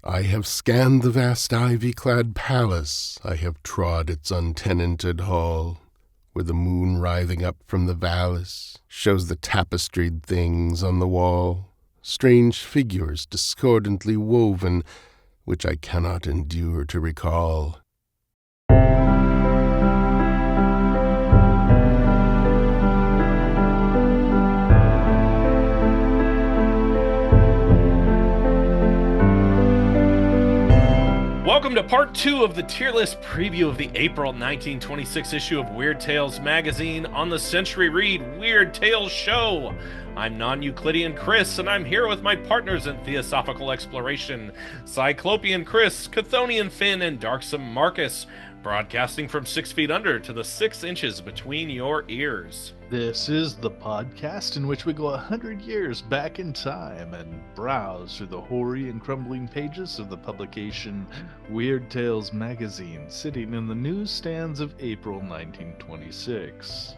I have scanned the vast ivy-clad palace, I have trod its untenanted hall, where the moon writhing up from the valleys shows the tapestried things on the wall, strange figures discordantly woven, which I cannot endure to recall. Welcome to part 2 of the tier list preview of the April 1926 issue of Weird Tales magazine on the Century Read Weird Tales Show. I'm non-Euclidean Chris, and I'm here with my partners in theosophical exploration, Cyclopean Chris, Chthonian Finn, and Darksome Marcus, broadcasting from 6 feet under to the 6 inches between your ears. This is the podcast in which we go 100 years back in time and browse through the hoary and crumbling pages of the publication Weird Tales magazine, sitting in the newsstands of April 1926.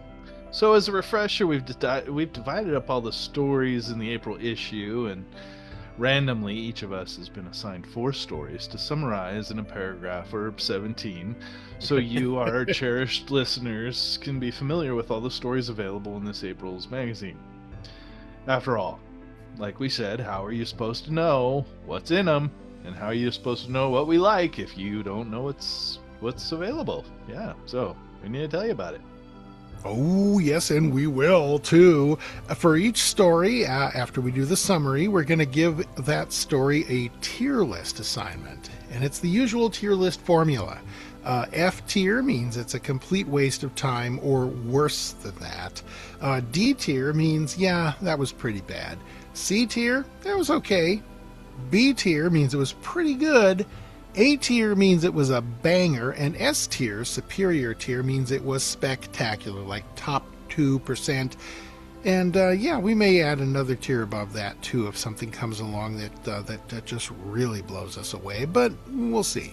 So as a refresher, we've divided up all the stories in the April issue, and randomly each of us has been assigned 4 stories to summarize in a paragraph or 17, so you, our cherished listeners, can be familiar with all the stories available in this April's magazine. After all, like we said, how are you supposed to know what's in them? And how are you supposed to know what we like if you don't know what's available? Yeah, so we need to tell you about it. Oh, yes, and we will, too. For each story, after we do the summary, we're going to give that story a tier list assignment. And it's the usual tier list formula. F tier means it's a complete waste of time, or worse than that. D tier means, yeah, that was pretty bad. C tier, that was okay. B tier means it was pretty good. A tier means it was a banger, and S tier, superior tier, means it was spectacular, like top 2%. And yeah, we may add another tier above that too if something comes along that just really blows us away, but we'll see.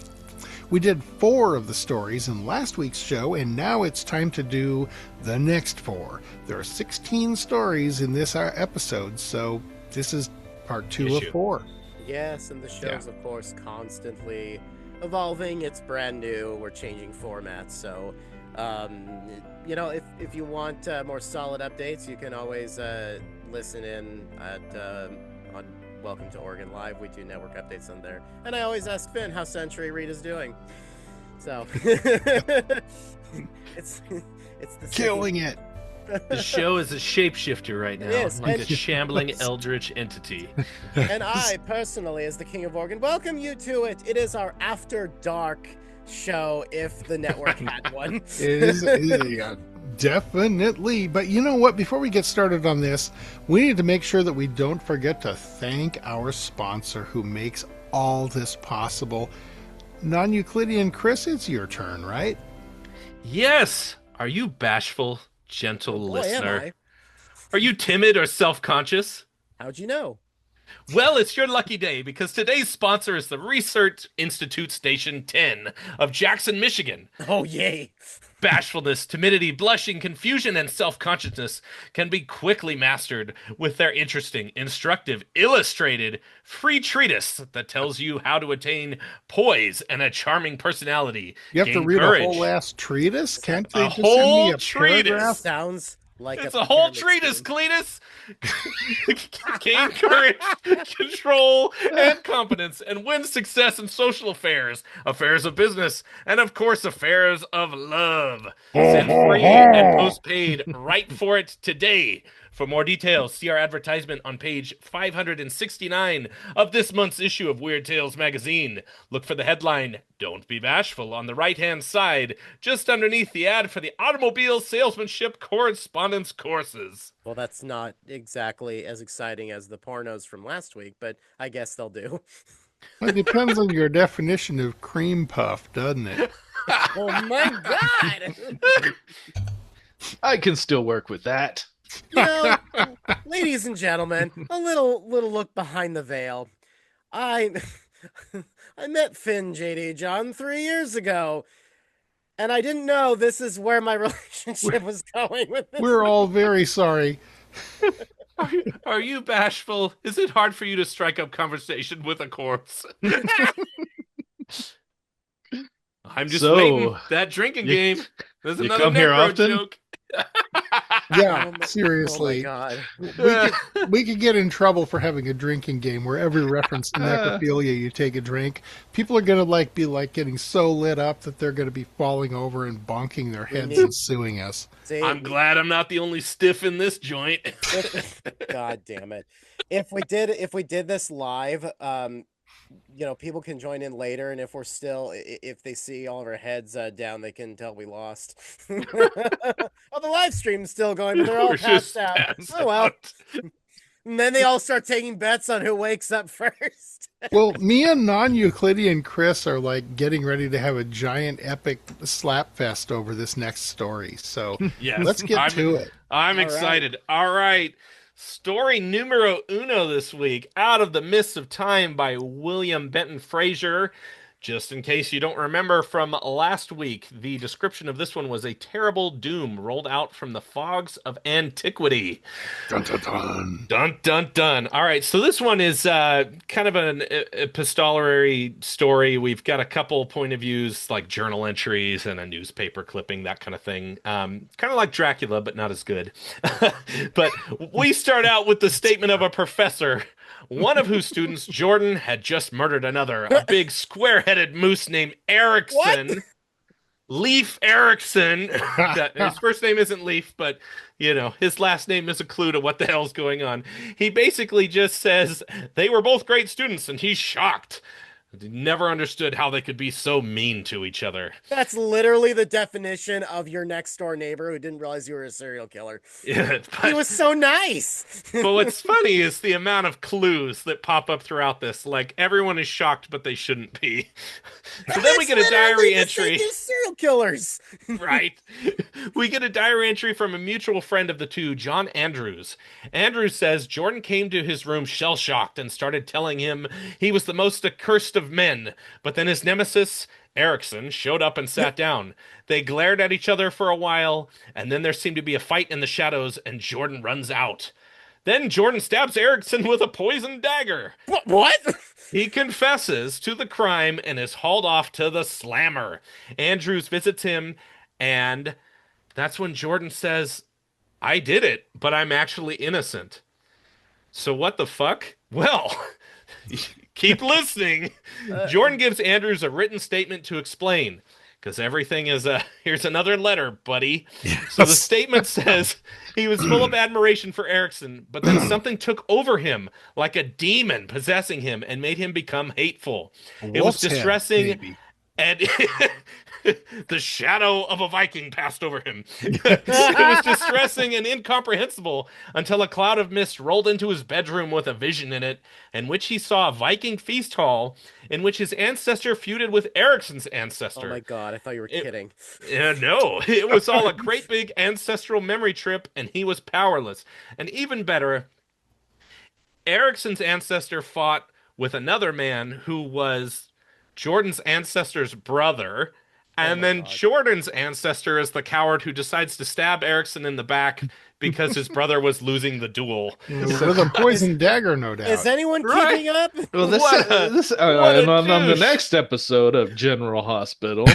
We did 4 of the stories in last week's show, and now it's time to do the next 4. There are 16 stories in this episode, so this is part 2 of 4. Yes, and the show's, of course, constantly evolving. It's brand new. We're changing formats. So, you know, if you want more solid updates, you can always listen in on Welcome to Oregon Live. We do network updates on there. And I always ask Finn how Century Read is doing. So, it's the killing it. The show is a shapeshifter right now, like and a shambling eldritch entity. And I, personally, as the King of Oregon, welcome you to it. It is our After Dark show, if the network had one. Yeah, definitely. But you know what? Before we get started on this, we need to make sure that we don't forget to thank our sponsor who makes all this possible. Non-Euclidean Chris, it's your turn, right? Yes! Are you bashful, gentle Boy, listener? am I. Are you timid or self-conscious? How'd you know? Well, it's your lucky day, because today's sponsor is the Research Institute Station 10 of Jackson, Michigan. Oh, yay. Bashfulness, timidity, blushing, confusion, and self-consciousness can be quickly mastered with their interesting, instructive, illustrated, free treatise that tells you how to attain poise and a charming personality. You have to read a whole last treatise? Can't they just send me a paragraph? Sounds like it's a whole treatise, Cletus. Gain courage, control, and competence, and win success in social affairs, affairs of business, and of course, affairs of love. Send free and postpaid right for it today. For more details, see our advertisement on page 569 of this month's issue of Weird Tales magazine. Look for the headline, "Don't Be Bashful," on the right-hand side, just underneath the ad for the automobile salesmanship correspondence courses. Well, that's not exactly as exciting as the pornos from last week, but I guess they'll do. It depends on your definition of cream puff, doesn't it? Oh my God! I can still work with that. You know, ladies and gentlemen, a little look behind the veil. I met Finn, JD, John 3 years ago, and I didn't know this is where my relationship was going with this. We're all very sorry. Are you bashful? Is it hard for you to strike up conversation with a corpse? I'm just waiting. So, That drinking you, game. There's you another come here necro often? joke. Yeah, Oh my seriously. god. We could get in trouble for having a drinking game where every reference to necrophilia you take a drink. People are gonna be getting so lit up that they're gonna be falling over and bonking their heads and suing us. See, I'm glad I'm not the only stiff in this joint. God damn it. If we did this live, people can join in later, and if they see all of our heads down, they can tell we lost. Oh, the live stream's still going, but they're all We're passed just out. passed Oh well. out. And then they all start taking bets on who wakes up first. Well, me and non-Euclidean Chris are getting ready to have a giant epic slap fest over this next story. So Yes, let's get to it. I'm All excited. All right. Story numero uno this week, Out of the Mists of Time by William Benton Frazier. Just in case you don't remember from last week, the description of this one was a terrible doom rolled out from the fogs of antiquity. Dun, dun, dun. Dun, dun, dun. All right, so this one is kind of an epistolary story. We've got a couple point of views, like journal entries and a newspaper clipping, that kind of thing. Kind of like Dracula, but not as good. But we start out with the statement of a professor, one of whose students, Jordan, had just murdered another, a big square-headed moose named Erickson. What? Leif Erikson. His first name isn't Leif, but his last name is a clue to what the hell's going on. He basically just says they were both great students, and he's shocked. He never understood how they could be so mean to each other. That's literally the definition of your next door neighbor who didn't realize you were a serial killer. Yeah, He was so nice. but what's funny is the amount of clues that pop up throughout this. Like, everyone is shocked, but they shouldn't be. So then we get a diary entry. They're serial killers. Right. We get a diary entry from a mutual friend of the two, John Andrews. Andrews says Jordan came to his room shell-shocked and started telling him he was the most accursed of men, but then his nemesis, Erickson, showed up and sat down. They glared at each other for a while, and then there seemed to be a fight in the shadows, and Jordan runs out. Then Jordan stabs Erickson with a poisoned dagger. What? He confesses to the crime and is hauled off to the slammer. Andrews visits him, and that's when Jordan says, I did it, but I'm actually innocent. So what the fuck? Well, keep listening. Jordan gives Andrews a written statement to explain, because everything is here's another letter, buddy. So the statement says he was full of admiration for Erickson, but then something took over him, like a demon possessing him, and made him become hateful. It was Wolf's head, distressing, maybe. and the shadow of a Viking passed over him. It was distressing and incomprehensible until a cloud of mist rolled into his bedroom with a vision in it, in which he saw a Viking feast hall in which his ancestor feuded with Ericsson's ancestor. Oh my god, I thought you were kidding. No, it was all a great big ancestral memory trip, and he was powerless. And even better, Ericsson's ancestor fought with another man who was Jordan's ancestor's brother. And then Jordan's ancestor is the coward who decides to stab Erickson in the back because his brother was losing the duel. With a poisoned dagger, no doubt. Is anyone Right. keeping up? Well, on the next episode of General Hospital,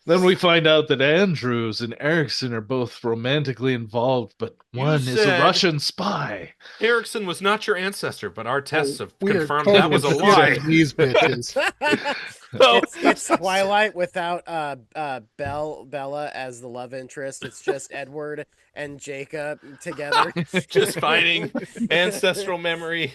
then we find out that Andrews and Erickson are both romantically involved, but one is a said- Russian spy. Erickson was not your ancestor, but our tests have We are confirmed totally that was a shooting lie. These bitches. So, It's Twilight without Bella as the love interest. It's just Edward and Jacob together. just fighting ancestral memory.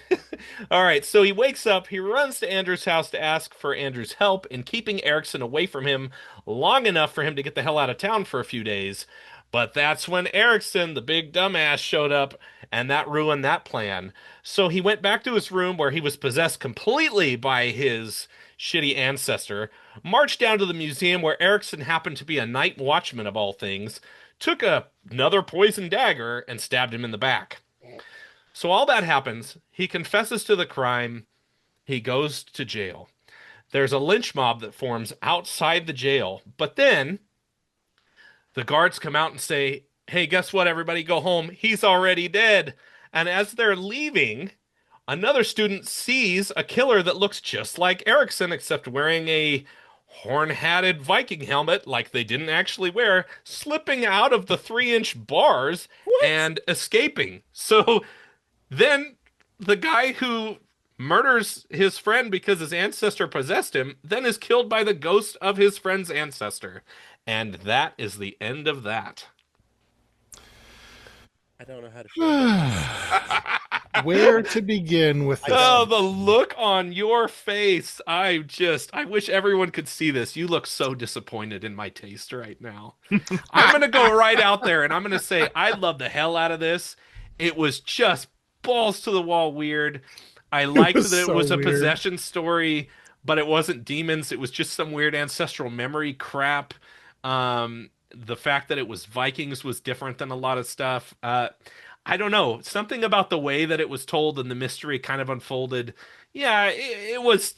All right, so he wakes up, he runs to Andrew's house to ask for Andrew's help in keeping Erickson away from him long enough for him to get the hell out of town for a few days. But that's when Erickson, the big dumbass, showed up, and that ruined that plan. So he went back to his room where he was possessed completely by his shitty ancestor, marched down to the museum where Erickson happened to be a night watchman of all things, took another poisoned dagger, and stabbed him in the back. So all that happens, he confesses to the crime, he goes to jail. There's a lynch mob that forms outside the jail, but then The guards come out and say, "Hey, guess what, everybody, go home. He's already dead." And as they're leaving, another student sees a killer that looks just like Erickson, except wearing a horn-hatted Viking helmet, like they didn't actually wear, slipping out of the 3-inch bars What? and escaping. So then the guy who murders his friend because his ancestor possessed him then is killed by the ghost of his friend's ancestor. And that is the end of that. I don't know how to feel. Where to begin with this? Oh, the look on your face. I wish everyone could see this. You look so disappointed in my taste right now. I'm going to go right out there and I'm going to say I love the hell out of this. It was just balls to the wall weird. I liked that it was a possession story, but it wasn't demons. It was just some weird ancestral memory crap. The fact that it was Vikings was different than a lot of stuff. I don't know. Something about the way that it was told and the mystery kind of unfolded. Yeah, it was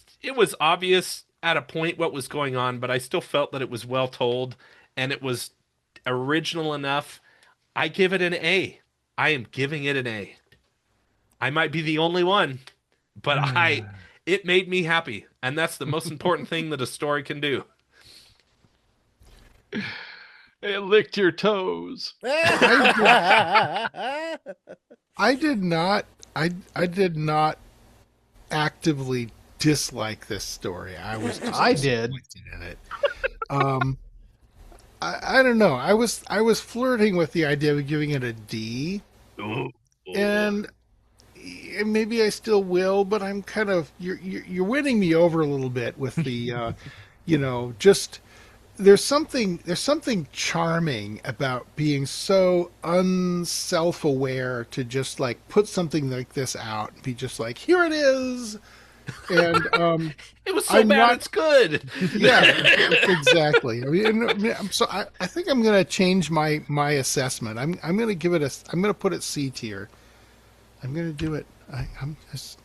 obvious at a point what was going on, but I still felt that it was well told and it was original enough. I give it an A. I am giving it an A. I might be the only one, but it made me happy, and that's the most important thing that a story can do. It licked your toes. I did not actively dislike this story. I was just I did. disappointed in it. I don't know. I was flirting with the idea of giving it a D, and maybe I still will, but I'm kind of you're winning me over a little bit with the just there's something charming about being so unself-aware to just like put something like this out and be just like, here it is. And it was so bad it's good. Yeah, exactly. So I think I'm going to change my assessment. I'm going to give it I'm going to put it C tier. I'm going to do it. I'm just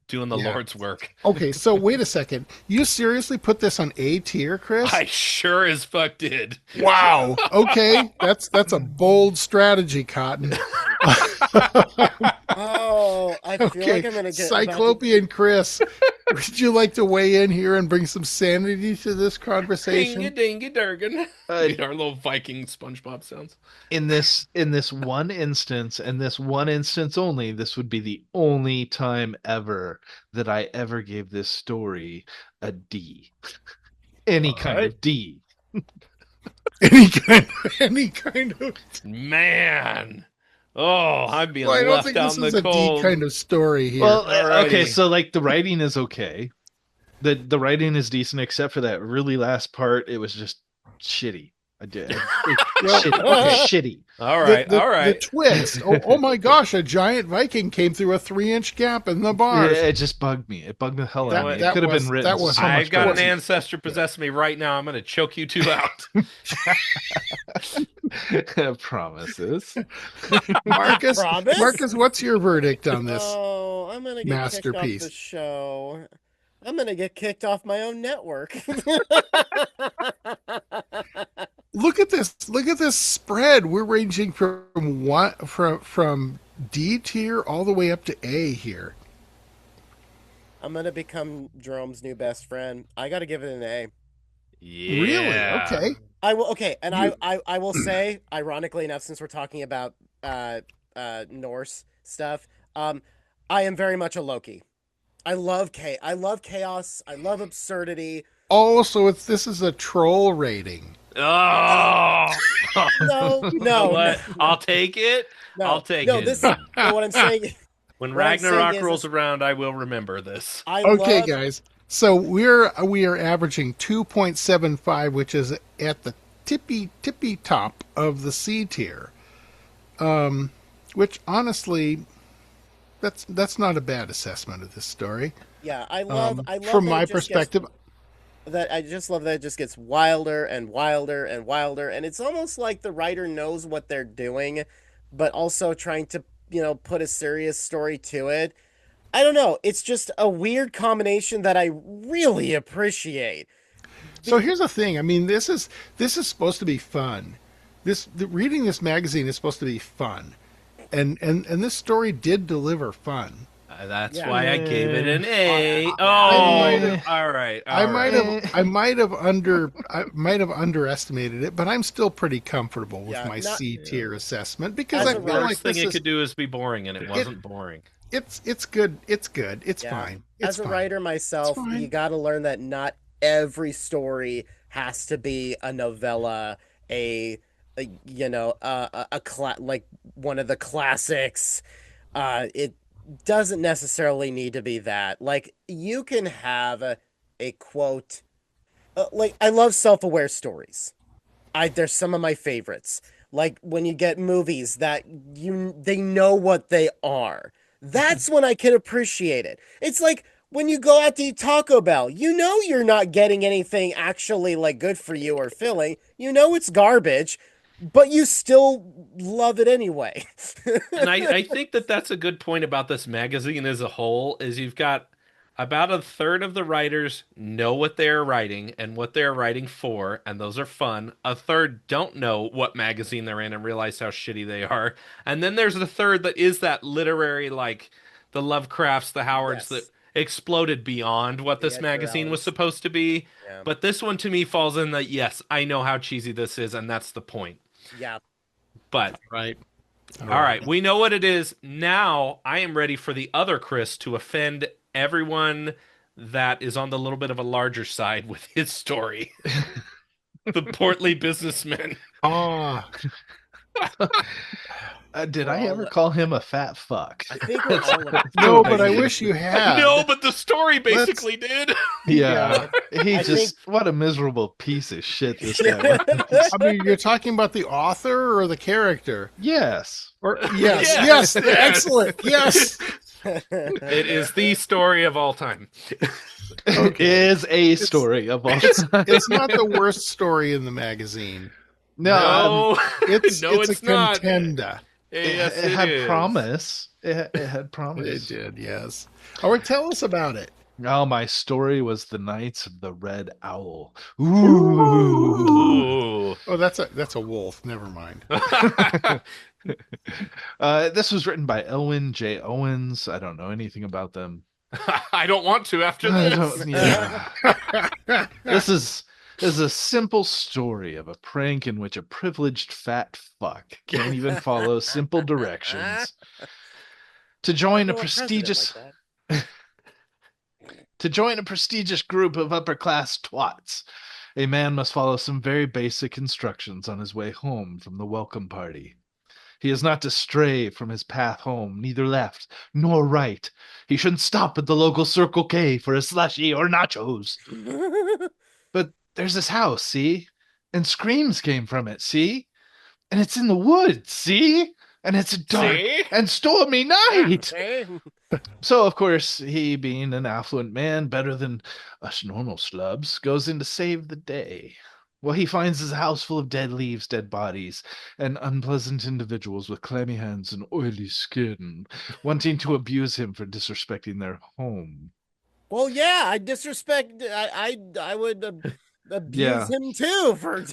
doing the Lord's work. Okay, so wait a second. You seriously put this on A tier, Chris? I sure as fuck did. Wow. Okay, that's a bold strategy, Cotton. Oh, I feel like I'm gonna get Cyclopean Chris. Would you like to weigh in here and bring some sanity to this conversation? Dingy Durgan. Our little Viking SpongeBob sounds. In this one instance, and this one instance only, this would be the only time ever that I ever gave this story a D. Any kind of D. Any kind of Man. Oh, I'm being I don't left think out this in is the a cold. D kind of story here. Well, Alrighty. okay, so like the writing is okay. The writing is decent, except for that really last part. It was just shitty. I did. Shitty. All right, the, all right. The twist. Oh my gosh, a giant Viking came through a 3-inch gap in the bars. It just bugged me. It bugged the hell out of me. It That could have was- been written. that was so so I've much got an better. ancestor possess me right now. I'm going to choke you two out. Promises. Marcus, Promise? Marcus, what's your verdict on this? Oh, I'm gonna get kicked off masterpiece? the show. I'm gonna get kicked off my own network. Look at this! Look at this spread. We're ranging from D tier all the way up to A here. I'm gonna become Jerome's new best friend. I gotta give it an A. Yeah. Really? Okay. I will. Okay, and You- I will say, ironically enough, since we're talking about Norse stuff, I am very much a Loki. I love chaos. I love absurdity. Oh, so this is a troll rating. Oh. No, You know no, what? no, I'll take it. no, I'll take no. it. This, no, what I'm saying. When what I'm saying Ragnarok is- rolls around, I will remember this. I Okay, love, guys. So we are averaging 2.75, which is at the tippy top of the C tier. Which honestly, that's not a bad assessment of this story. Yeah, I love. From that my it just gets- perspective. that I just love that it just gets wilder and wilder and wilder, and it's almost like the writer knows what they're doing, but also trying to put a serious story to it. I don't know. It's just a weird combination that I really appreciate. So here's the thing. I mean, this is supposed to be fun, reading this magazine is supposed to be fun, and this story did deliver fun. That's Yeah. why I gave it an A. I Oh, might have- all right. I all might right. have I might have underestimated it, but I'm still pretty comfortable with Yeah, my not- C tier assessment because As I a feel The writer- like worst thing this it is could do is be boring, and it wasn't boring. it's good. It's good. It's Yeah. fine. It's As a fine. writer myself, It's fine. you got to learn that not every story has to be a novella, like one of the classics. It doesn't necessarily need to be that. Like you can have a quote. Like I love self-aware stories. They're some of my favorites. Like when you get movies that they know what they are. That's when I can appreciate it. It's like when you go out to eat Taco Bell, you know you're not getting anything actually like good for you or filling. You know it's garbage, but you still love it anyway. And I think that that's a good point about this magazine as a whole is you've got about a third of the writers know what they're writing and what they're writing for, and those are fun. A third don't know what magazine they're in and realize how shitty they are. And then there's the third that is that literary, like the Lovecrafts, the Howards that Yes. exploded beyond what The this Edgar magazine was Allens. supposed to be. Yeah. But this one to me falls in the yes, I know how cheesy this is, and that's the point. Yeah. But Right. all right, we know what it is. Now I am ready for the other Chris to offend everyone that is on the little bit of a larger side with his story. The portly businessman. Ah, Did We're I all- ever call him a fat fuck? I think we're all No, but I wish you had. No, but the story basically did. Yeah, he I just what a miserable piece of shit this guy was. I mean, you're talking about the author or the character? Yes. Or yes, Yes, yes, yes. excellent, yes. It is the story of all time. Is a story of all time. It's not the worst story in the magazine. No, It's No, it's it's a not. contender. Yes, it had is. promise. It had promise. It did, yes. Or tell us about it. Oh, my story was the Knights of the Red Owl. Ooh. Ooh. Oh, that's a wolf. Never mind. This was written by Elwin J. Owens. I don't know anything about them. I don't want to after I this. don't, yeah. This is a simple story of a prank in which a privileged fat fuck can't even follow simple directions. To join a Well, president prestigious like that. to join a prestigious group of upper-class twats, a man must follow some very basic instructions on his way home from the welcome party. He is not to stray from his path home, neither left nor right. He shouldn't stop at the local Circle K for a slushie or nachos. But there's this house, see? And screams came from it, see? And it's in the woods, see? And it's a dark See? and stormy night. Okay. So, of course, he, being an affluent man, better than us normal slubs, goes in to save the day. Well, he finds his house full of dead leaves, dead bodies, and unpleasant individuals with clammy hands and oily skin, wanting to abuse him for disrespecting their home. Well, yeah, I disrespect. I would abuse Yeah. him too for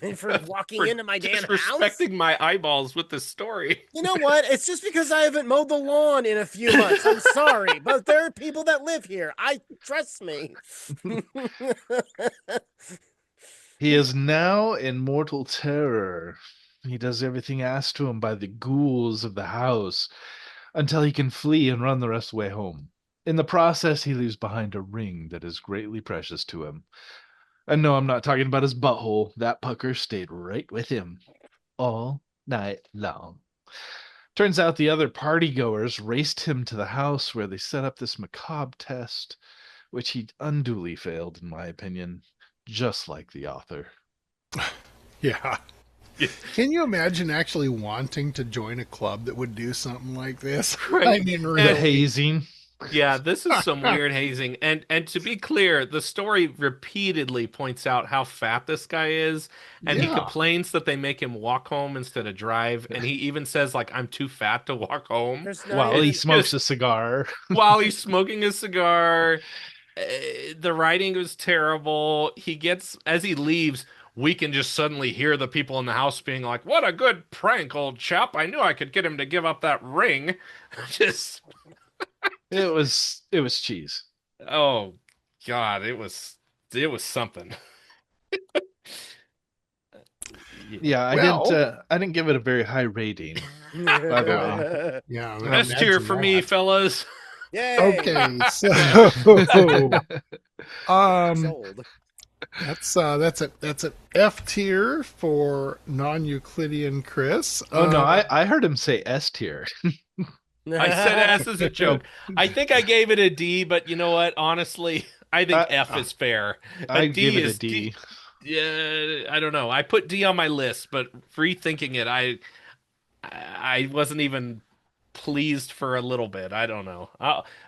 walking For into my damn house. disrespecting my eyeballs with this story. You know what? It's just because I haven't mowed the lawn in a few months. I'm sorry, but there are people that live here. Trust me. He is now in mortal terror. He does everything asked to him by the ghouls of the house until he can flee and run the rest of the way home. In the process, he leaves behind a ring that is greatly precious to him. And no, I'm not talking about his butthole. That pucker stayed right with him all night long. Turns out the other partygoers raced him to the house where they set up this macabre test, which he unduly failed, in my opinion, just like the author. Yeah. Can you imagine actually wanting to join a club that would do something like this? Right. I mean, The really. hazing. Yeah, this is some weird hazing. And to be clear, the story repeatedly points out how fat this guy is, and he Yeah. complains that they make him walk home instead of drive, and he even says like I'm too fat to walk home There's not While he even- smokes a cigar. while he's smoking a cigar. The writing was terrible. He gets as he leaves, we can just suddenly hear the people in the house being like, "What a good prank, old chap! I knew I could get him to give up that ring." Just It was cheese. oh God, it was something. Yeah, I didn't give it a very high rating, by the way. Yeah, I S tier imagine for me, that. fellas. Yay! Okay, so Sold. that's an F tier for non-Euclidean Chris. Oh no, I heard him say S tier. I said S as a joke. I think I gave it a D, but you know what? Honestly, I think F is fair. I D give it a is D. Yeah, I don't know. I put D on my list, but rethinking it, I wasn't even pleased for a little bit. I don't know.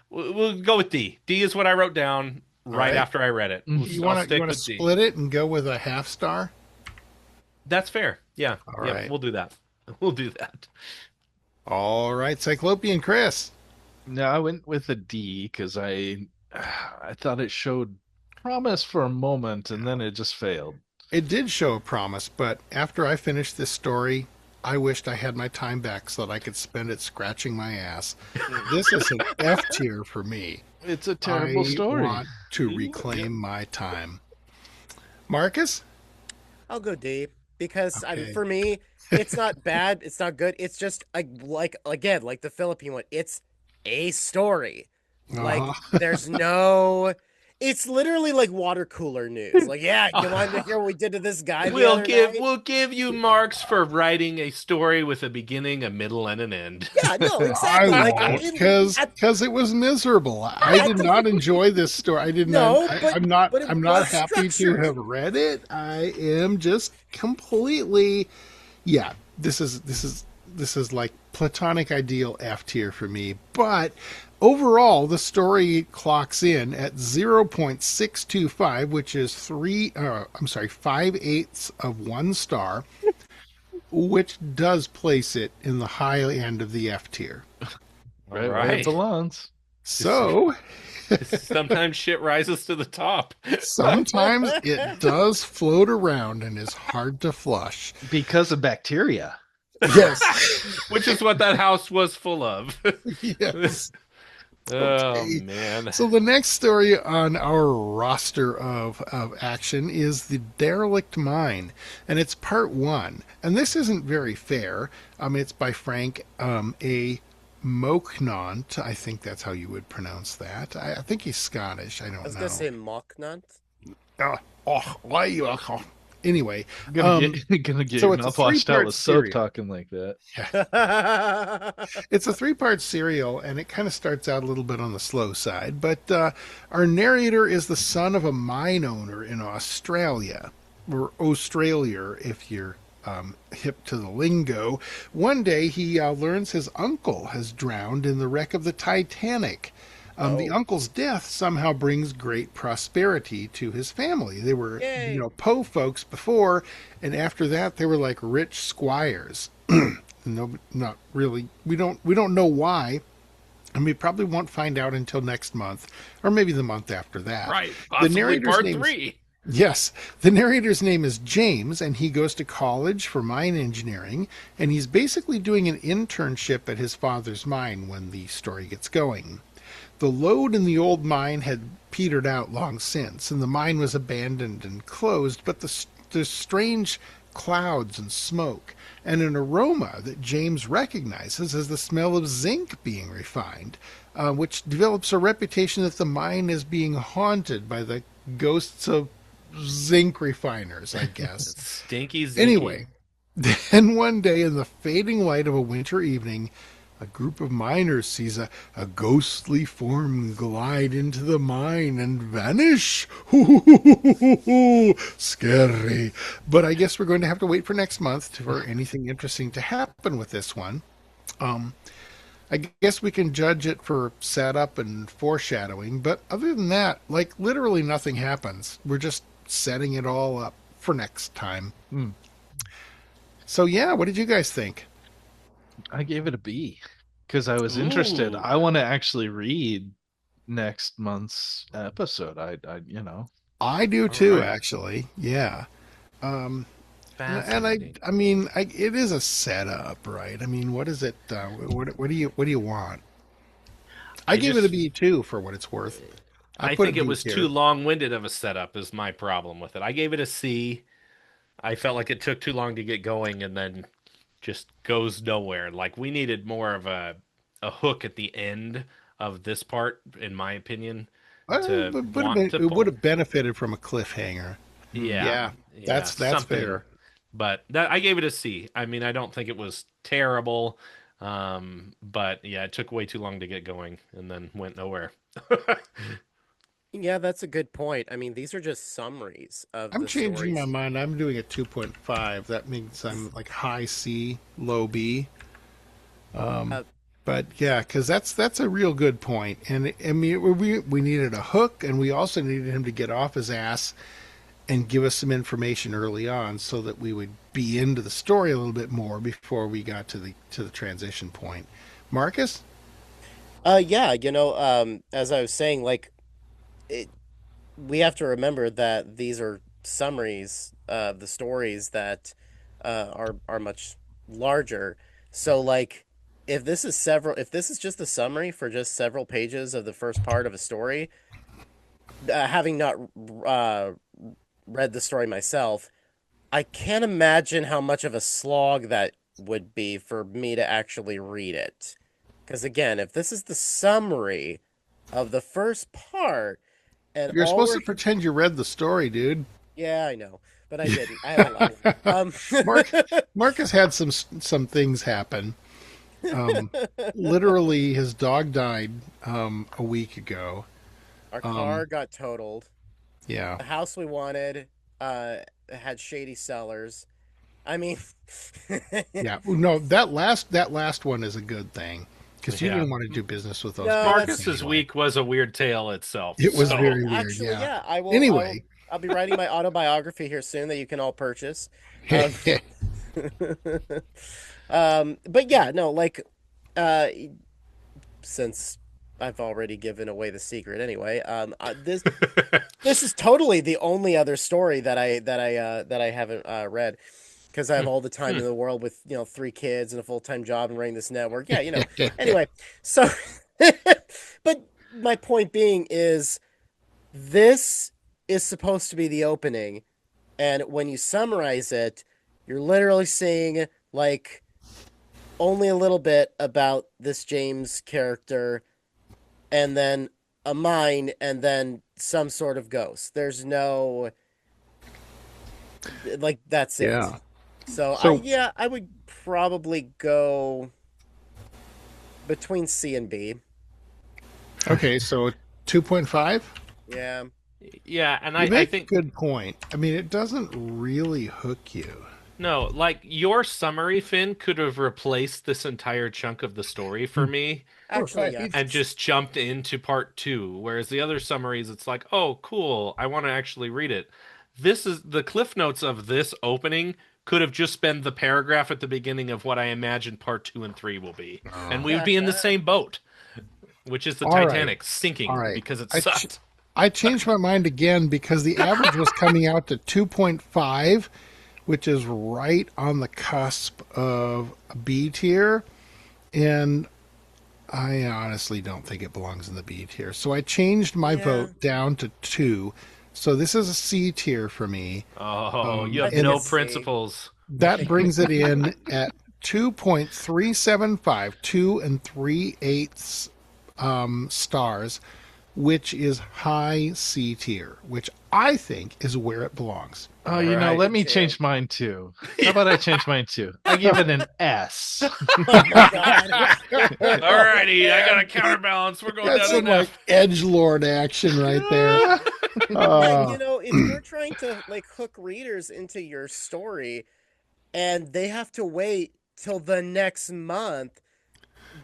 We'll go with D. D is what I wrote down right right. after I read it. You I'll want stick to with D. split it and go with a half star? That's fair. Yeah. All Yeah, right. we'll do that. We'll do that. All right, Cyclopean Chris. No, I went with a D because I thought it showed promise for a moment and then it just failed. It did show a promise, but after I finished this story, I wished I had my time back so that I could spend it scratching my ass. This is an F tier for me. It's a terrible story. I want to reclaim my time. Marcus? I'll go D because Okay. for me, it's not bad. It's not good. It's just like again, like the Philippine one. It's a story. Like Uh-huh. there's no. It's literally like water cooler news. Like, yeah, you wanted to hear what we did to this guy? We'll give you marks for writing a story with a beginning, a middle, and an end. Yeah, no, exactly. I Like, won't, because it was miserable. I did not enjoy this story. I did No, not. but- I'm not. but it I'm not was happy to structured. have read it. I am just completely. Yeah, this is like platonic ideal F tier for me. But overall, the story clocks in at 0.625, which is 5/8 of 1 star, which does place it in the high end of the F tier. Right, Right. where it belongs. So Sometimes shit rises to the top. sometimes it does float around and is hard to flush. Because of bacteria. Yes. Which is what that house was full of. Yes. Oh, Okay. man. So the next story on our roster of action is the derelict mine, and it's part 1. And this isn't very fair. It's by Frank A. Moknant. I think that's how you would pronounce that. I think he's Scottish. I don't I was know. gonna say Mocknut. Anyway, Gonna get so your it's a mouth washed out three-part with soap series. talking like that. it's a 3-part serial, and it kind of starts out a little bit on the slow side. But our narrator is the son of a mine owner in Australia, or Australia, if you're hip to the lingo. One day, he learns his uncle has drowned in the wreck of the Titanic. The uncle's death somehow brings great prosperity to his family. They were, Yay. po folks before, and after that, they were like rich squires. No, not really. We don't know why, and we probably won't find out until next month, or maybe the month after that. Right. Possibly narrator's part name's- 3. Yes, the narrator's name is James, and he goes to college for mine engineering, and he's basically doing an internship at his father's mine when the story gets going. The load in the old mine had petered out long since, and the mine was abandoned and closed, but there's strange clouds and smoke, and an aroma that James recognizes as the smell of zinc being refined, which develops a reputation that the mine is being haunted by the ghosts of zinc refiners, I guess. Stinky zinky. Anyway, then one day in the fading light of a winter evening, a group of miners sees a ghostly form glide into the mine and vanish. Scary. But I guess we're going to have to wait for next month for anything interesting to happen with this one. I guess we can judge it for setup and foreshadowing, but other than that, like literally nothing happens. We're just setting it all up for next time. So yeah, what did you guys think? I gave it a B because I was interested. Ooh. I want to actually read next month's episode. I I do too, right. actually. Yeah. Fascinating. I mean, it is a setup, right? I mean, what is it? What do you want? I I gave it a just B too, for what it's worth. I I put a think it B was too tier. long-winded of a setup is my problem with it. I gave it a C. I felt like it took too long to get going and then just goes nowhere. Like we needed more of a hook at the end of this part, in my opinion, to want to It would pull. have benefited from a cliffhanger. Yeah, Yeah, yeah, that's something. fair. But that I gave it a C. I mean, I don't think it was terrible. But yeah, it took way too long to get going and then went nowhere. Yeah, that's a good point. I mean, these are just summaries of I'm the changing my stories. mind. I'm doing a 2.5. That means I'm like high C, low B. Uh, But yeah, because that's a real good point. And I mean, we needed a hook, and we also needed him to get off his ass and give us some information early on, so that we would be into the story a little bit more before we got to the transition point. Marcus, yeah, as I was saying, like it, we have to remember that these are summaries of the stories that are much larger. So like if this is just a summary for just several pages of the first part of a story, having not uh read the story myself, I can't imagine how much of a slog that would be for me to actually read it. Because again, if this is the summary of the first part, and you're all supposed we're to pretend you read the story, dude. yeah, I know, but I didn't. I have a life. Mark Marcus had some things happen. Um, Literally, his dog died a week ago. Our Um, car got totaled. yeah, The house we wanted had shady sellers. I mean, yeah. No, that last one is a good thing, because you Yeah. didn't want to do business with those no, people that's Marcus's anyway. week was a weird tale itself. It was So, very weird. actually, Yeah. yeah. Anyway, I'll be writing my autobiography here soon that you can all purchase. Um, but yeah, no, like, uh, since I've already given away the secret anyway, this is totally the only other story that I haven't read because I have all the time in the world with 3 kids and a full-time job and running this network. Yeah, Anyway, so, but my point being is this is supposed to be the opening, and when you summarize it, you're literally saying like only a little bit about this James character and then a mine and then some sort of ghost. There's no like that's it. yeah. So So I would probably go between C and B. okay, so 2.5. Yeah. yeah, and You I make a think good point. I mean, it doesn't really hook you. no, like your summary, Finn, could have replaced this entire chunk of the story for me Actually, Right. and just jumped into part two. Whereas the other summaries, it's like, oh, cool, I want to actually read it. This is the cliff notes of this opening could have just been the paragraph at the beginning of what I imagine part two and three will be. And we would be in the same boat, which is the All right. Titanic All sinking right. because it I sucked. I changed my mind again, because the average was coming out to 2.5, which is right on the cusp of a B tier. And I honestly don't think it belongs in the B tier. So I changed my Yeah. vote down to 2. So this is a C tier for me. Oh, you I have think no it's C. principles. That brings it in at 2.375, 2 and 3/8 stars, which is high C tier, which I think is where it belongs. Oh, Alright. let me Too. change mine too. How about I change mine too? I give it an S. Oh my god. Alrighty, I got a counterbalance. We're going That's down some to like F. edgelord action right there. Yeah, Uh, if you're trying to like hook readers into your story and they have to wait till the next month,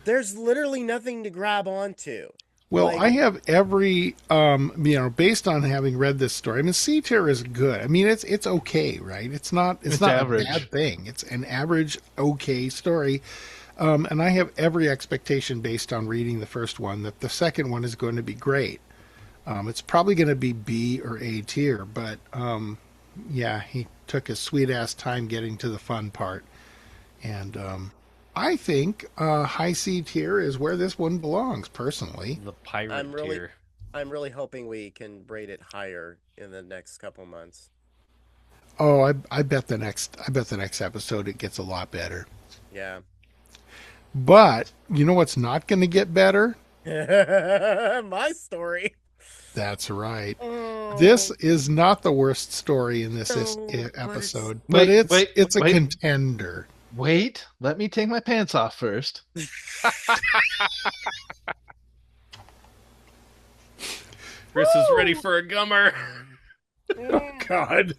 there's literally nothing to grab onto. well, Like, I have every based on having read this story. I mean, C tier is good. I mean, it's okay, right? It's not average. a bad thing. It's an average okay story. And I have every expectation based on reading the first one that the second one is going to be great. It's probably going to be B or A tier, but Yeah, he took his sweet ass time getting to the fun part. And I think high C tier is where this one belongs, personally. The pirate I'm really, tier. I'm really hoping we can rate it higher in the next couple months. Oh, I bet the next episode it gets a lot better. Yeah. But you know what's not going to get better? My story. That's right. Oh, This is not the worst story in this No, but episode, it's- but Wait, it's a wait. contender. Wait, let me take my pants off first. Chris is ready for a gummer. God.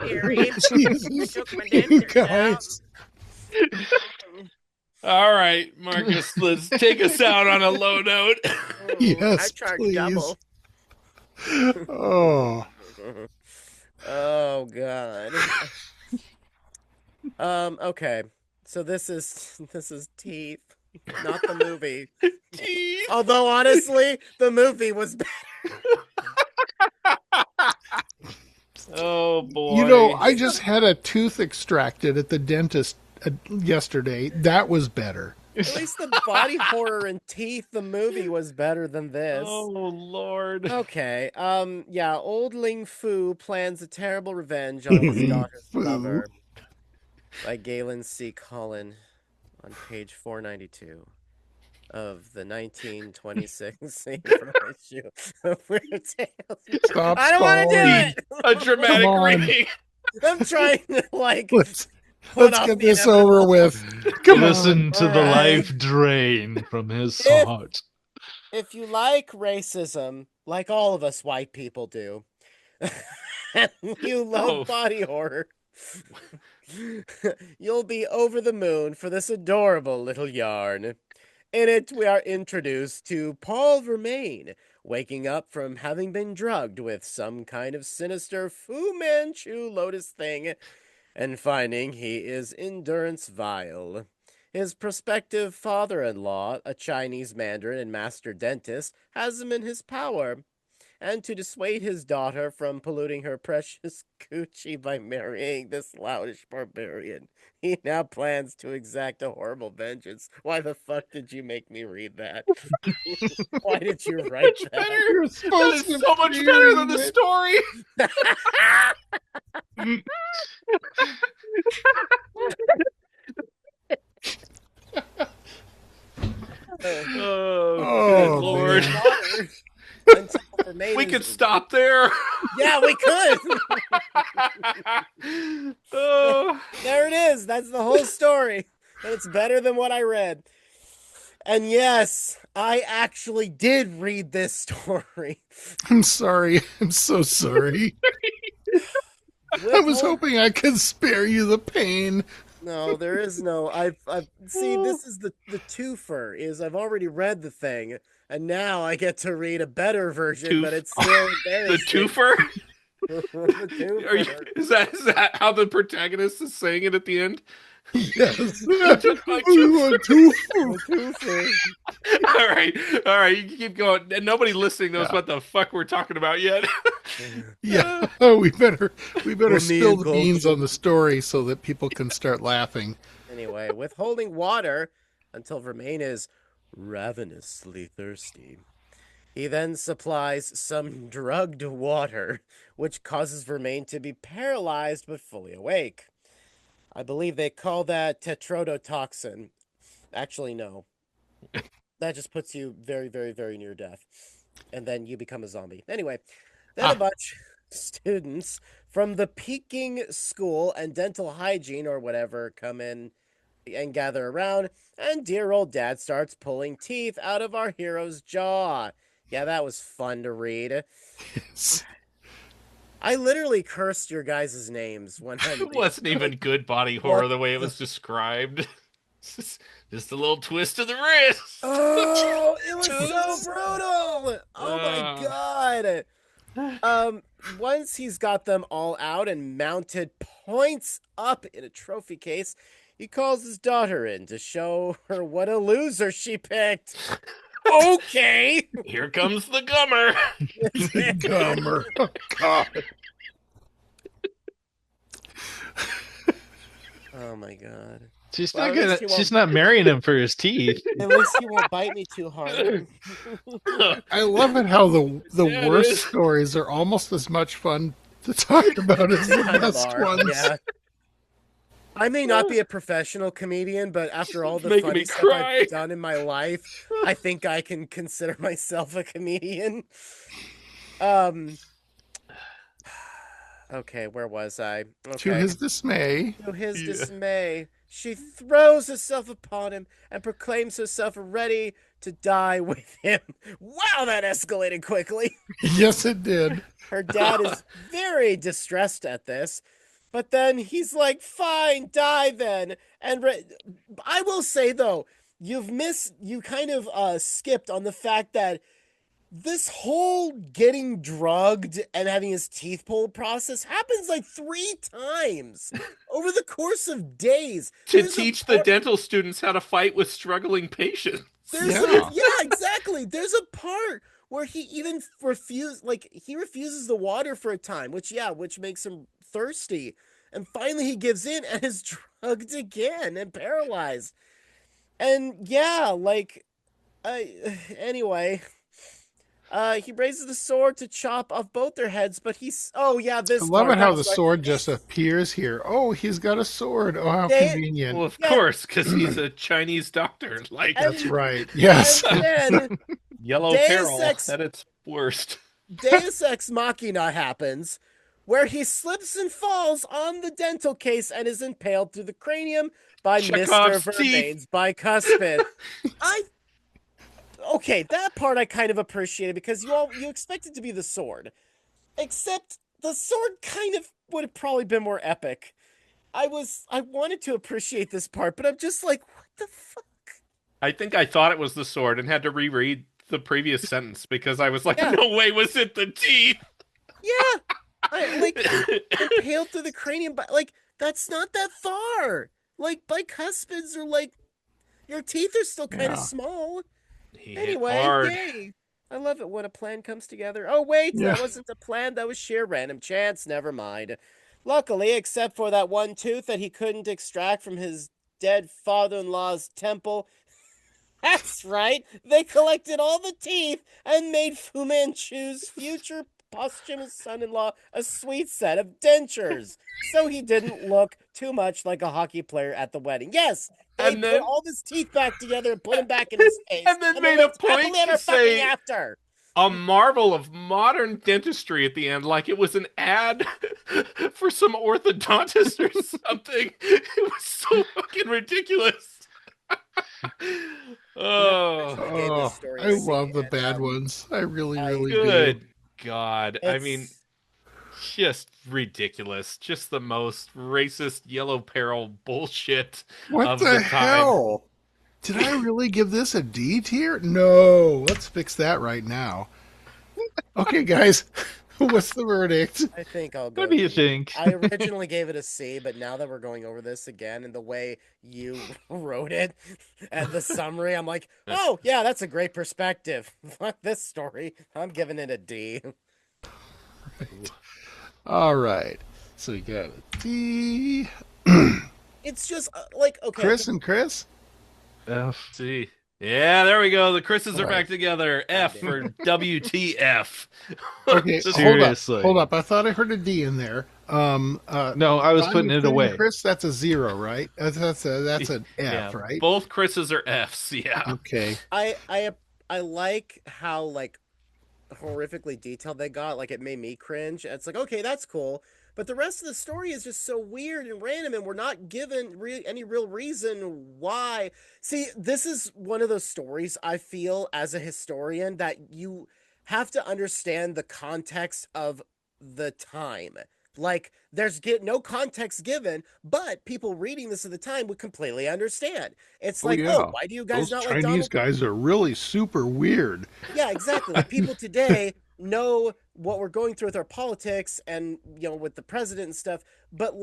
Here, Reed. Jesus. Took my You dentures out. guys. All right, Marcus, let's take us out on a low note. Yes, I charge please. double. Oh. Oh God. Okay. So this is Teeth, not the movie. Teeth. Although honestly, the movie was better. Oh boy. You know, I just had a tooth extracted at the dentist yesterday. That was better. At least the body horror in Teeth, the movie, was better than this. Oh Lord. Okay. Yeah, old Ling Fu plans a terrible revenge on his daughter's Fu. lover. By Galen C. Cullen on page 492 of the 1926 issue of Weird Tales. Stop I don't want to do stalling. it. A dramatic Come on. reading. I'm trying to like. Let's put get off the this inevitable. over with. Come Listen to the Alright. life drain from his If- heart. If you like racism, like all of us white people do, and you love Oh. body horror, you'll be over the moon for this adorable little yarn. In it, we are introduced to Paul Vermain, waking up from having been drugged with some kind of sinister Fu Manchu lotus thing, and finding he is in durance vile. His prospective father-in-law, a Chinese mandarin and master dentist, has him in his power. And to dissuade his daughter from polluting her precious coochie by marrying this loutish barbarian, he now plans to exact a horrible vengeance. Why the fuck did you make me read that? Why did you write Much that? better. You're That supposed is to so much be better than the reading story. Oh, Oh, good Lord. man. Water until Vermain We is- could stop there. Yeah, we could. Oh. There it is. That's the whole story. And it's better than what I read. And yes, I actually did read this story. I'm sorry. I'm so sorry. I was hoping I could spare you the pain. No, there is no. I've see. This is the twofer. Is I've already read the thing, and now I get to read a better version, but it's still The embarrassing. twofer? The Are you, twofer. is that how the protagonist is saying it at the end? Yes. took my Twofer. All right, you can keep going. And nobody listening knows what the fuck we're talking about yet. Yeah. Oh, we better spill the Gold. beans on the story so that people can start laughing. Anyway, withholding water until Vermain is ravenously thirsty. He then supplies some drugged water, which causes Vermain to be paralyzed but fully awake. I believe they call that tetrodotoxin. Actually, no. That just puts you very, very, very near death. And then you become a zombie. Anyway, then a bunch of students from the Peking School and Dental Hygiene or whatever come in and gather around, and dear old dad starts pulling teeth out of our hero's jaw. Yeah, that was fun to read. Yes. I literally cursed your guys' names when I It wasn't even good body horror the way it was described. Just a little twist of the wrist. Oh, it was so brutal! Oh my god! Once he's got them all out and mounted points up in a trophy case, he calls his daughter in to show her what a loser she picked. Okay! Here comes the gummer. Gummer. Oh, God. Oh my god. She's Well, not at least gonna. he She's won't. not marrying him for his teeth. At least he won't bite me too hard. I love it how the Yeah, it worst is. stories are almost as much fun to talk about as the Kind of best are. ones. Yeah. I may not be a professional comedian, but after all the Making funny me stuff cry. I've done in my life, I think I can consider myself a comedian. Um. Okay, where was I? To Okay. his dismay, To his Yeah. dismay, she throws herself upon him and proclaims herself ready to die with him. Wow, that escalated quickly. yes, it did. Her dad is very distressed at this, but then he's like, "Fine, die then." And I will say though, you kind of skipped on the fact that this whole getting drugged and having his teeth pulled process happens like 3 times over the course of days. To There's a teach the part- dental students how to fight with struggling patients. Yeah. yeah, exactly. There's a part where he even he refuses the water for a time, which makes him thirsty. And finally he gives in and is drugged again and paralyzed. And yeah, anyway, he raises the sword to chop off both their heads, but I this love part, it how I'm the sorry. sword just appears here. Oh, he's got a sword. Oh, how They- convenient. Well, of Yeah. course, because he's a Chinese doctor. Like That's right. Yes. And then yellow Deus peril Ex- at its worst. Deus Ex Machina happens, where he slips and falls on the dental case and is impaled through the cranium by Chekhov's Mr. teeth. Vermaine's bicuspid. Okay, that part I kind of appreciated because you expect it to be the sword, except the sword kind of would have probably been more epic. I wanted to appreciate this part, but I'm just like, what the fuck? I think I thought it was the sword and had to reread the previous sentence because I was like, Yeah. no way was it the teeth. Yeah, impaled through the cranium, but that's not that far. Like bicuspids are like your teeth are still kind of Yeah. small. He hit Anyway, hard. yay. I love it when a plan comes together. Oh, wait, Yeah. that wasn't a plan. That was sheer random chance. Never mind. Luckily, except for that one tooth that he couldn't extract from his dead father-in-law's temple. That's right. They collected all the teeth and made Fu Manchu's future posthumous son-in-law a sweet set of dentures. So he didn't look too much like a hockey player at the wedding. Yes, they And then- put all his teeth back together and put him back in his face. And then they made a lived happily point ever to fucking say- after. A marvel of modern dentistry at the end, like it was an ad for some orthodontist or something. It was so fucking ridiculous. Oh, Gave Oh, this story I a C, love the and, bad ones. I really, I- really good do. God. I mean, It's- just ridiculous. Just the most racist yellow peril bullshit What of the the time. hell? Did I really give this a D tier? No. Let's fix that right now. Okay, guys. What's the verdict? I think I'll go. What do you D. think? I originally gave it a C, but now that we're going over this again and the way you wrote it and the summary, I'm like, oh yeah, that's a great perspective. Fuck this story. I'm giving it a D. All right. So we got a D. It's just okay. Chris and Chris? F. See. Yeah, there we go. The Chris's are All back right. together. F for WTF. Okay, Seriously. hold up. I thought I heard a D in there. No, I was Don, putting it including away. Chris, that's a 0, right? That's an F, Yeah, right? both Chris's are F's. Yeah. Okay. I like how horrifically detailed they got. Like it made me cringe. It's like, okay, that's cool. But the rest of the story is just so weird and random, and we're not given any real reason why. See, this is one of those stories I feel as a historian that you have to understand the context of the time. Like, there's no context given, but people reading this at the time would completely understand. It's Oh, like, yeah. why do you guys Those not like Chinese Donald? guys are really super weird. Yeah, exactly. Like people today know what we're going through with our politics and with the president and stuff, but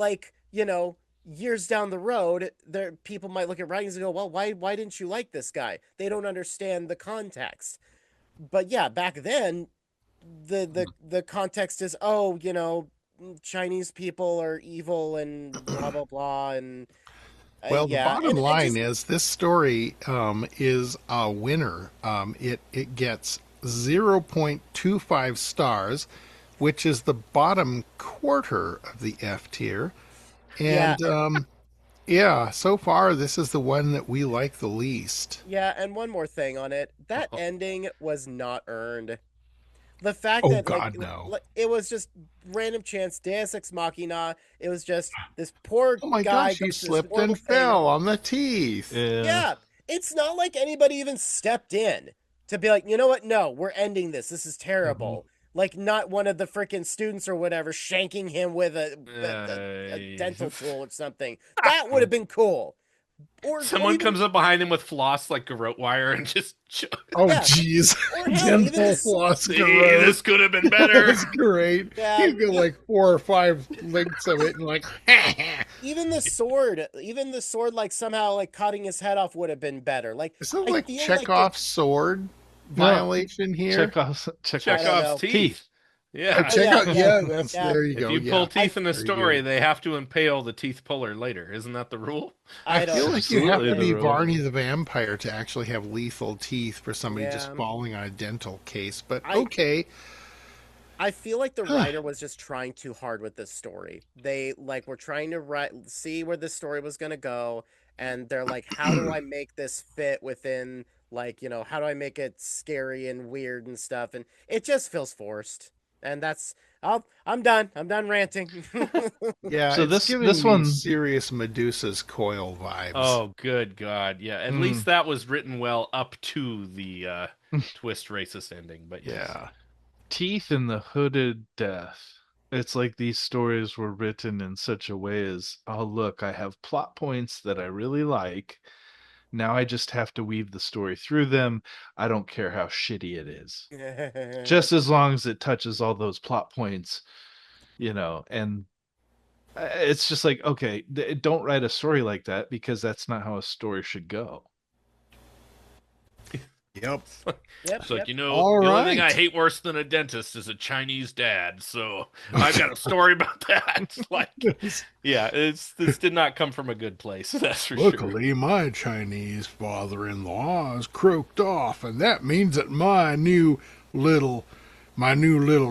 years down the road, people might look at writings and go, well, why didn't you like this guy? They don't understand the context. But yeah, back then the context is, Chinese people are evil and blah blah blah, and Well, the yeah, bottom and line just is this story is a winner. It gets 0.25 stars, which is the bottom quarter of the F tier. yeah, And yeah, so far this is the one that we like the least. yeah, and one more thing on it, that ending was not earned. The fact Oh that God, no. it was just random chance, Deus Ex Machina. It was just this poor Oh my guy gosh, he goes through this slipped horrible and thing. fell on the teeth. Yeah. Yeah, it's not like anybody even stepped in to be like, you know what? No, we're ending this. This is Mhm. terrible. Like, not one of the freaking students or whatever shanking him with a dental tool or something. That would have been cool. Or Someone even comes up behind him with floss like garrote wire and just Oh yeah, jeez. or hell, even Dental this floss see, garrote. this could have been better. That's great. yeah, You get like 4 or 5 links of it and like even the sword, like somehow like cutting his head off would have been better. Like is that I like feel like they, Chekhov's sword violation here? Chekhov's I don't know. Teeth. Oh, Yeah. Chekhov, yeah, yeah, that's yeah. there you If go. you pull Yeah, teeth in a very story, good. they have to impale the teeth puller later. Isn't that the rule? I I feel don't. like you have Absolutely to the be rule. Barney the vampire to actually have lethal teeth for somebody just Yeah. falling on a dental case. But I okay, I feel like the writer was just trying too hard with this story. They like were trying to see where this story was gonna go, and they're like, how do I make this fit within like how do I make it scary and weird and stuff? And it just feels forced. And that's I'm done. I'm done ranting. yeah, So it's this giving me one, serious Medusa's coil vibes. Oh, good God. Yeah. At Mm. least that was written well up to the twist racist ending. But yes. Yeah, Teeth in the Hooded Death. It's like these stories were written in such a way as, oh, look, I have plot points that I really like. Now I just have to weave the story through them. I don't care how shitty it is. Just as long as it touches all those plot points, and it's just like, okay, don't write a story like that because that's not how a story should go. yep. Yep, It's like, yep. you know, All the only thing I right. hate worse than a dentist is a Chinese dad. So I've got a story about that. Like, yeah, this did not come from a good place. That's for sure. Luckily, my Chinese father-in-law is croaked off, and that means that my new little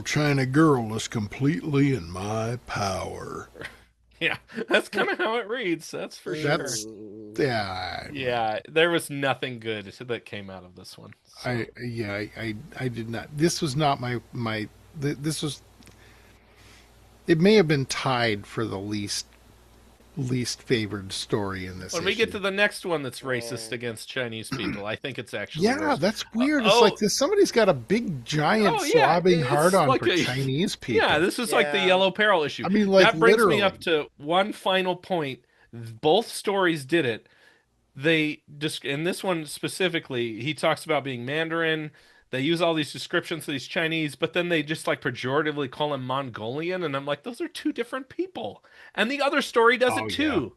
China girl is completely in my power. Yeah, that's kind of how it reads. That's for sure. That's Yeah, Yeah, there was nothing good that came out of this one. So. I did not. This was not this was. It may have been tied for the least favored story in this. When we get issue. to the next one that's racist against Chinese people, I think it's actually Yeah, worse. that's weird. It's oh. like this. Somebody's got a big, giant, Oh, yeah, sobbing it's heart on like for a- Chinese people. Yeah, this is like the Yeah. Yellow Peril issue. I mean, like, that brings literally. me up to one final point. Both stories did it. They just in this one specifically, he talks about being Mandarin. They use all these descriptions of these Chinese, but then they just like pejoratively call him Mongolian, and I'm like, those are two different people. And the other story does Oh, it too.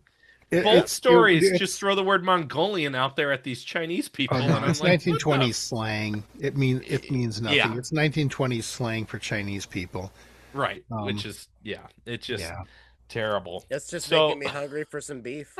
It- Both it's- stories it's- just throw the word Mongolian out there at these Chinese people, Oh, and no, I'm it's like, 1920s slang. It means nothing. Yeah. It's 1920s slang for Chinese people. right, Um, which is it's just yeah. terrible. It's just So- making me hungry for some beef.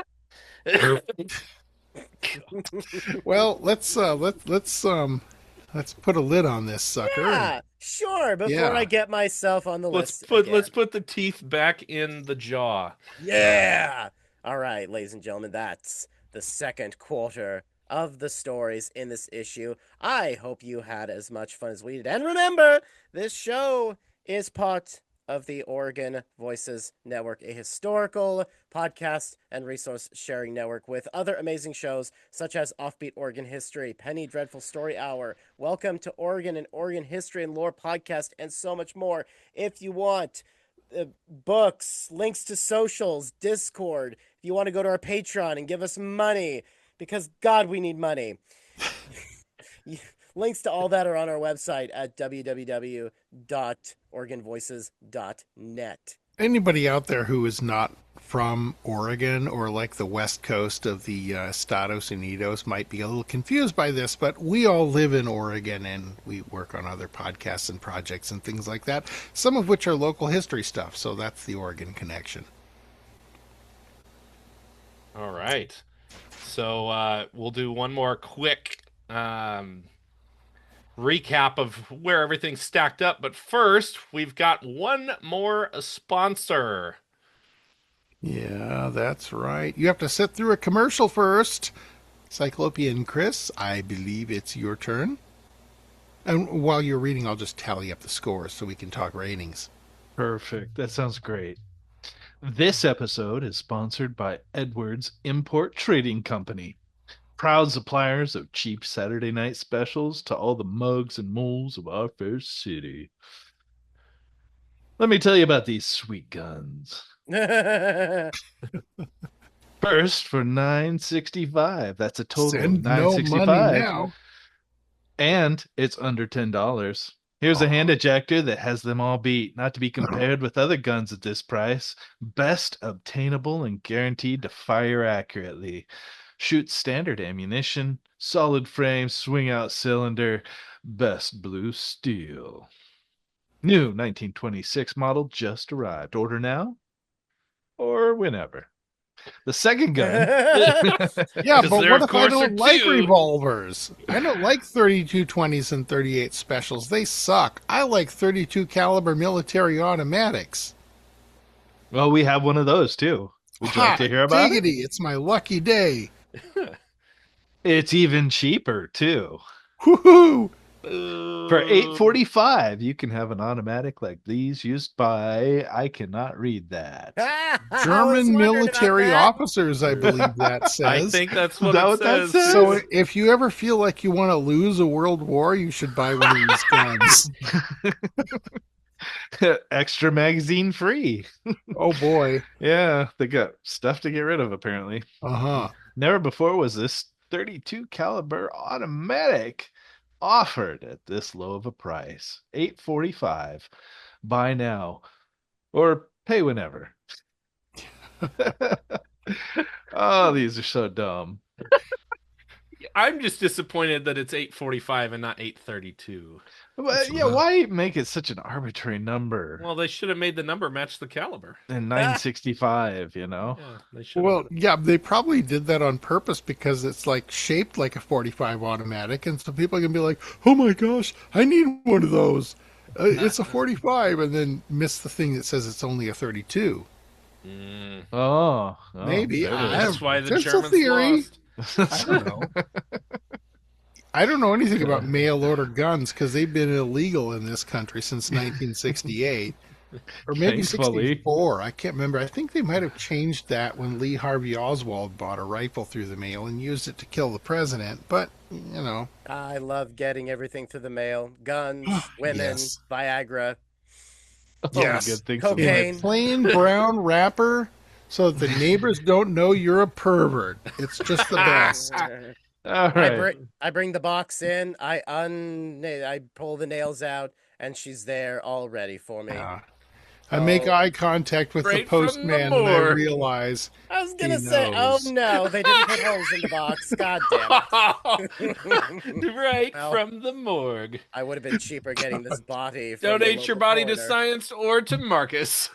Well, let's put a lid on this sucker. Yeah, sure. Before Yeah. I get myself on the let's list. put again. let's put the teeth back in the jaw. Yeah. All right, ladies and gentlemen, that's the second quarter of the stories in this issue. I hope you had as much fun as we did. And remember, this show is part of the Oregon Voices Network, a historical podcast and resource sharing network with other amazing shows such as Offbeat Oregon History, Penny Dreadful Story Hour, Welcome to Oregon and Oregon History and Lore podcast, and so much more. If you want books, links to socials, Discord, if you want to go to our Patreon and give us money, because God, we need money. Links to all that are on our website at www.oregonvoices.net. Anybody out there who is not from Oregon or like the west coast of the Estados Unidos might be a little confused by this, but we all live in Oregon and we work on other podcasts and projects and things like that, some of which are local history stuff. So that's the Oregon connection. All right. So we'll do one more quick recap of where everything's stacked up. But first, we've got one more sponsor. Yeah, that's right. You have to sit through a commercial first. Cyclopean Chris, I believe it's your turn. And while you're reading, I'll just tally up the scores so we can talk ratings. Perfect. That sounds great. This episode is sponsored by Edwards Import Trading Company, proud suppliers of cheap Saturday night specials to all the mugs and moles of our fair city. Let me tell you about these sweet guns. First for $9.65. That's a total Send of no $9.65. money now. And it's under $10. Here's a hand ejector that has them all beat, not to be compared with other guns at this price. Best obtainable and guaranteed to fire accurately. Shoots standard ammunition, solid frame, swing out cylinder, best blue steel. New 1926 model just arrived. Order now or whenever. The second gun. Yeah, Because but there, what of if I course, don't are like two. revolvers? I don't like 32 20s and 38 specials. They suck. I like 32 caliber military automatics. Well, we have one of those too. Would you like to hear about it? diggity, it's my lucky day. It's even cheaper too. Woohoo! For $8.45, you can have an automatic like these used by, I cannot read that. I was German wondering about military that. officers, I believe that says. I think that's what Is that it what that says. says? So if you ever feel like you want to lose a world war, you should buy one of these guns. Extra magazine free. Oh boy. Yeah, they got stuff to get rid of apparently. Uh-huh. Never before was this 32 caliber automatic offered at this low of a price. $8.45. Buy now or pay whenever. Oh, these are so dumb. I'm just disappointed that it's 8:45 and not 8:32. But yeah, why make it such an arbitrary number? Well, they should have made the number match the caliber. And 965, you know? Yeah, they should. Well, yeah, they probably did that on purpose because it's like shaped like a 45 automatic, and so people can be like, "Oh my gosh, I need one of those. It's a 45," and then miss the thing that says it's only a 32. Oh, Maybe. there it is. That's why the Just a Germans theory. lost. I don't know. I don't know anything about mail order guns because they've been illegal in this country since 1968. Or maybe Thankfully. 64. I can't remember. I think they might have changed that when Lee Harvey Oswald bought a rifle through the mail and used it to kill the president. But, you know. I love getting everything through the mail. Guns, women, Yes. Viagra. Yes. Good things Cocaine. to do. In a plain brown wrapper so that the neighbors don't know you're a pervert. It's just the best. All right. I bring the box in. I pull the nails out, and she's there all ready for me. I make eye contact with the Straight from the postman and I morgue. I realize was gonna He say, knows. oh no, they didn't put holes in the box. God damn it! Right Well. from the morgue. I would have been cheaper getting this body. From Donate the your local body to coroner. science or to Marcus.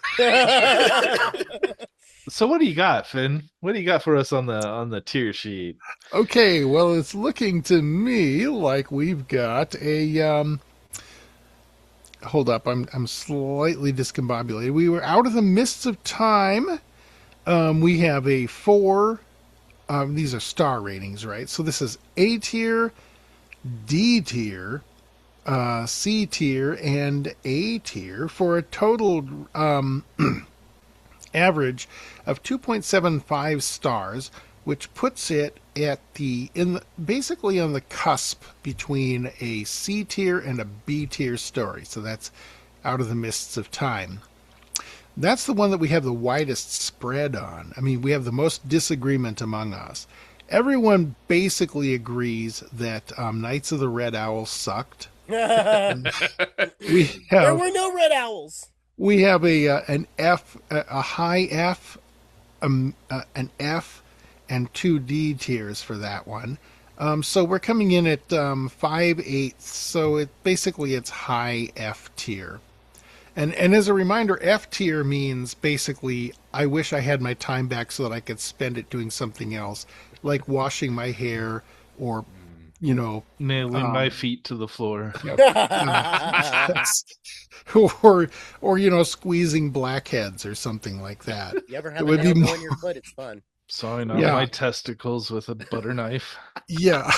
So what do you got, Finn? What do you got for us on the tier sheet? okay, well, it's looking to me like we've got a hold up, I'm slightly discombobulated. We were out of the mists of time. We have a 4. These are star ratings, right? So this is A tier, D tier, C tier, and A tier for a total average of 2.75 stars, which puts it at basically on the cusp between a C tier and a B tier story. So that's Out of the Mists of Time. That's the one that we have the widest spread on. I mean, we have the most disagreement among us. Everyone basically agrees that Knights of the Red Owl sucked. We There have were no red owls. We have an F, a high F, an F, and 2 D tiers for that one. So we're coming in at 5/8, so it's high F tier. And as a reminder, F tier means basically I wish I had my time back so that I could spend it doing something else, like washing my hair or, Nailing my feet to the floor. or squeezing blackheads or something like that. You ever have It a would be nail go more- in your foot? It's fun. Sawing off Yeah. my testicles with a butter knife. Yeah,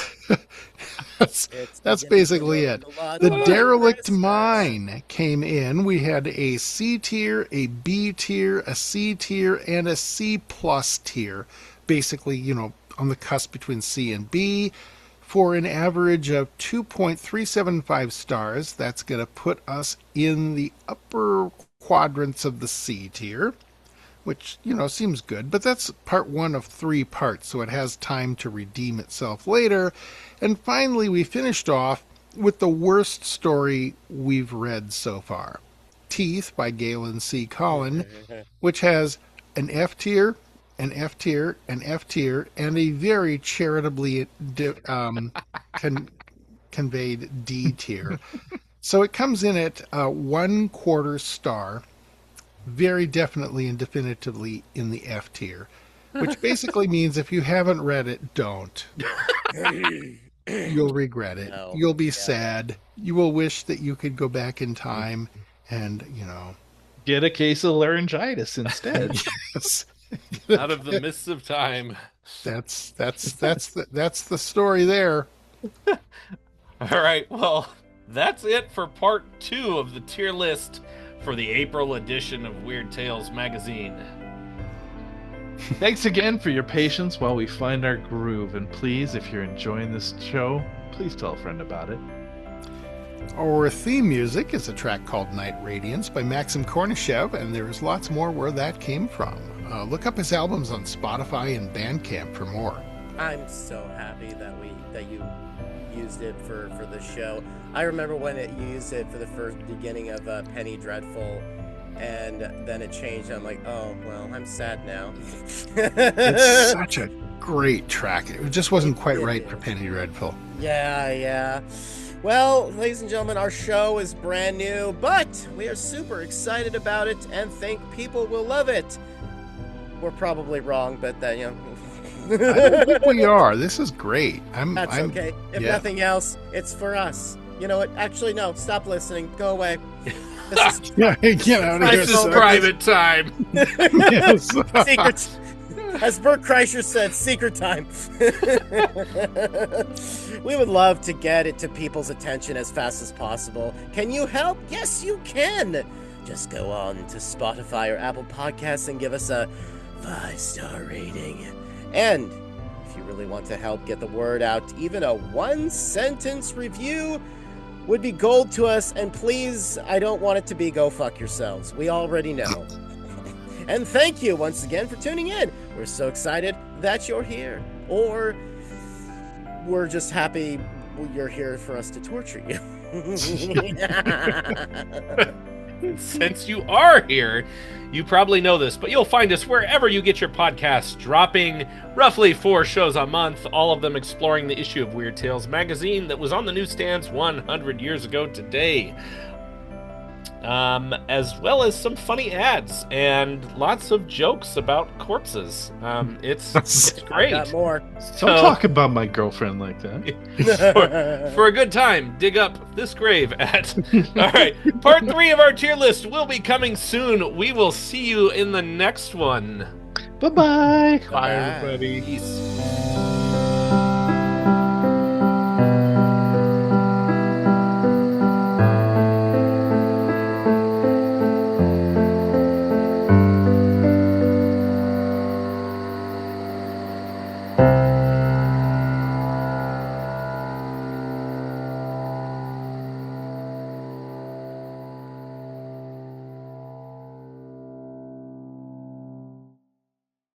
that's It's that's beginning to basically look it. a lot The like derelict Christmas. mine came in. We had a C tier, a B tier, a C tier, and a C plus tier. Basically, on the cusp between C and B, for an average of 2.375 stars. That's going to put us in the upper quadrants of the C tier, which, seems good. But that's part 1 of 3 parts, so it has time to redeem itself later. And finally, we finished off with the worst story we've read so far, Teeth by Galen C. Collin, which has an F tier, an F tier, an F tier, and a very charitably conveyed D tier. So it comes in at 1/4 star, very definitely and definitively in the F tier, which basically means if you haven't read it, don't. You'll regret it. No. You'll be Yeah. sad. You will wish that you could go back in time and, Get a case of laryngitis instead. yes. Out of the mists of time. That's the story there. All right, well, that's it for part 2 of the tier list for the April edition of Weird Tales magazine. Thanks again for your patience while we find our groove. And please, if you're enjoying this show, please tell a friend about it. Our theme music is a track called Night Radiance by Maxim Kornishev, and there's lots more where that came from. Look up his albums on Spotify and Bandcamp for more. I'm so happy that you used it for the show. I remember when you used it for the first beginning of Penny Dreadful, and then it changed. I'm like, oh well, I'm sad now. It's such a great track. It just wasn't quite right for Penny Dreadful. Yeah. Well, ladies and gentlemen, our show is brand new, but we are super excited about it and think people will love it. We're probably wrong, but that, I don't think we are. This is great. That's okay. If nothing else, it's for us. You know what? Actually, no. Stop listening. Go away. This is Yeah, get out of here. This is son. private time. Yes. secret. As Bert Kreischer said, secret time. We would love to get it to people's attention as fast as possible. Can you help? Yes, you can. Just go on to Spotify or Apple Podcasts and give us a 5-star rating. And if you really want to help get the word out, even a 1-sentence review would be gold to us. And please, I don't want it to be go fuck yourselves. We already know. And thank you once again for tuning in. We're so excited that you're here. Or we're just happy you're here for us to torture you. Since you are here, you probably know this, but you'll find us wherever you get your podcasts, dropping roughly 4 shows a month, all of them exploring the issue of Weird Tales magazine that was on the newsstands 100 years ago today. As well as some funny ads and lots of jokes about corpses. It's great. Got more. So, Don't talk about my girlfriend like that. for a good time, dig up this grave at. All right, part 3 of our tier list will be coming soon. We will see you in the next one. Bye-bye. Bye, everybody. Peace.